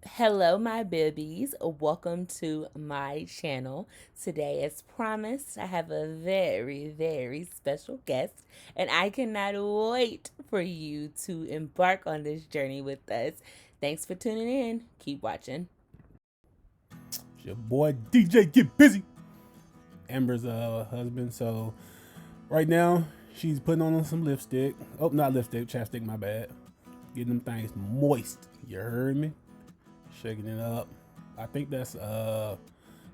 Hello, my Bibbies. Welcome to my channel. Today, as promised, I have a very special guest, and I cannot wait for you to embark on this journey with us. Thanks for tuning in. Keep watching. It's your boy DJ Get Busy, Amber's husband. So right now she's putting on some lipstick. Oh, not lipstick, chapstick. My bad. Getting them things moist. You heard me? Shaking it up. I think that's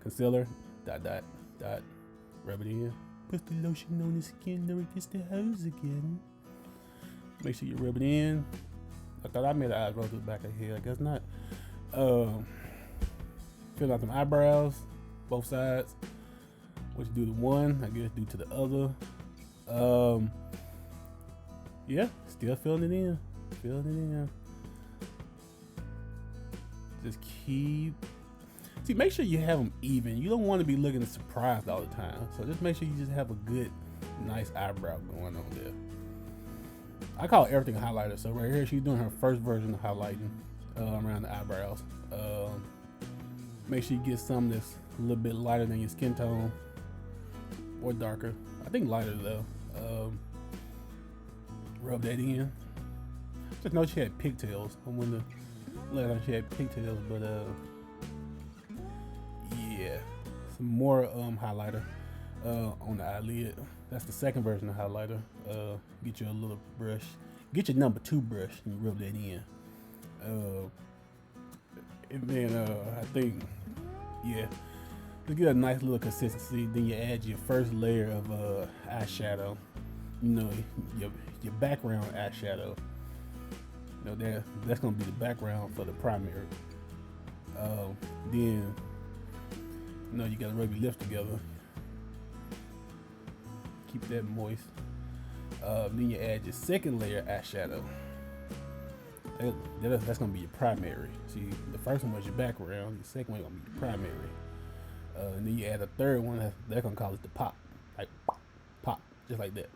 concealer. Dot dot dot. Rub it in. Put the lotion on the skin, never kiss the hose again. Make sure you rub it in. I thought I made an eyebrow to the back of the head. I guess not. Fill out them eyebrows, both sides. What you do to one, I guess do to the other. Yeah, still filling it in. Filling it in. Just make sure you have them even. You don't want to be looking surprised all the time. So just make sure you just have a good, nice eyebrow going on there. I call everything a highlighter. So right here, she's doing her first version of highlighting around the eyebrows. Make sure you get some that's a little bit lighter than your skin tone or darker. I think lighter though. Rub that in. Just know she had pigtails. I wonder last time she had pigtails, but yeah. Some more highlighter on the eyelid. That's the second version of highlighter. Get you a little brush. Get your number 2 brush and rub that in. And then I think, yeah, to get a nice little consistency, then you add your first layer of eyeshadow. You know, your background eyeshadow. You know, that's gonna be the background for the primary. Then, you know, you gotta rub your lips together. Keep that moist. Then you add your second layer eyeshadow. That's gonna be your primary. See, the first one was your background. The second one gonna be your primary. And then you add a third one. They're gonna call it the pop, like pop, just like that.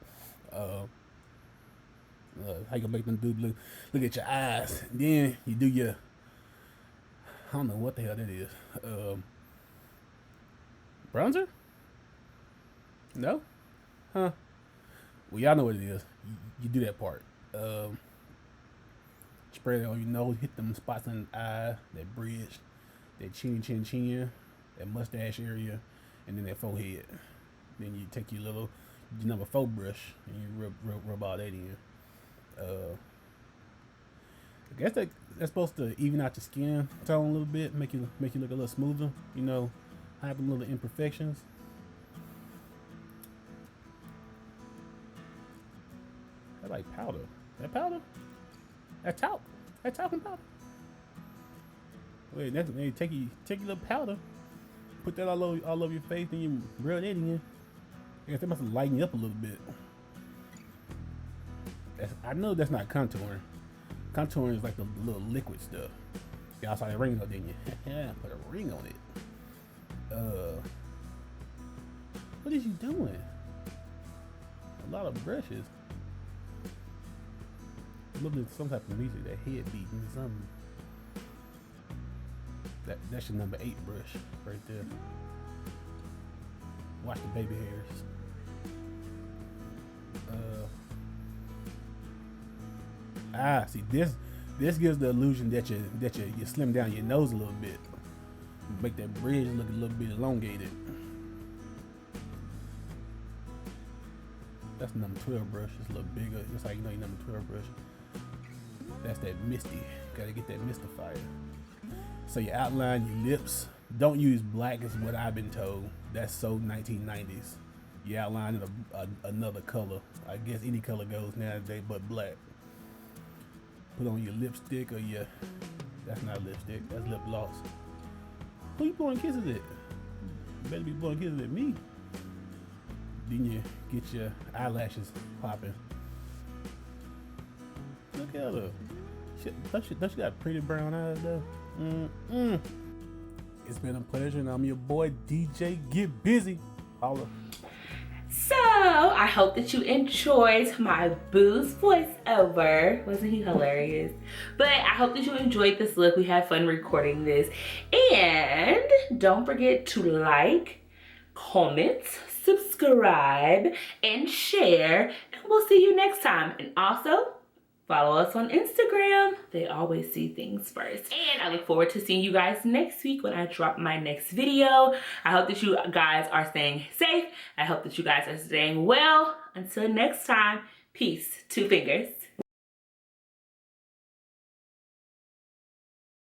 How you gonna make them do look at your eyes? And then you do your, I don't know what the hell that is. Bronzer? No? Huh? Well, y'all know what it is. You do that part. Spread it on your nose, hit them spots in the eye, that bridge, that chin, that mustache area, and then that forehead. Then you take your number 4 brush and you rub all that in. I guess that's supposed to even out your skin tone a little bit, make you look a little smoother. You know, hide them little imperfections. I like powder. That powder? That talc. That talcum powder. Wait, take your little powder, put that all over your face, then you rub that in. I guess that must lighten you up a little bit. I know that's not contouring. Contouring is like the little liquid stuff. Y'all saw that ring though, didn't you? Put a ring on it. What is you doing? A lot of brushes. Looking at some type of music, that head beating something. That's your number 8 brush right there. Watch the baby hairs. See this gives the illusion that you slim down your nose a little bit, make that bridge look a little bit elongated. That's number 12 brush. It's a little bigger. Just like you know your number 12 brush. That's that misty. Gotta get that mystifier. So you outline your lips. Don't use black is what I've been told. That's so 1990s. You outline in another color. I guess any color goes nowadays but black. Put on your lipstick or that's not lipstick, that's lip gloss. Who you blowing kisses at? You better be blowing kisses at me. Then you get your eyelashes popping. Look at her. Don't she got pretty brown eyes though? It's been a pleasure, and I'm your boy DJ Get Busy. Holla. So, I hope that you enjoyed my Boo's voiceover. Wasn't he hilarious? But I hope that you enjoyed this look. We had fun recording this. And don't forget to like, comment, subscribe, and share. And we'll see you next time. And also, follow us on Instagram. They always see things first. And I look forward to seeing you guys next week when I drop my next video. I hope that you guys are staying safe. I hope that you guys are staying well. Until next time, peace. 2 fingers.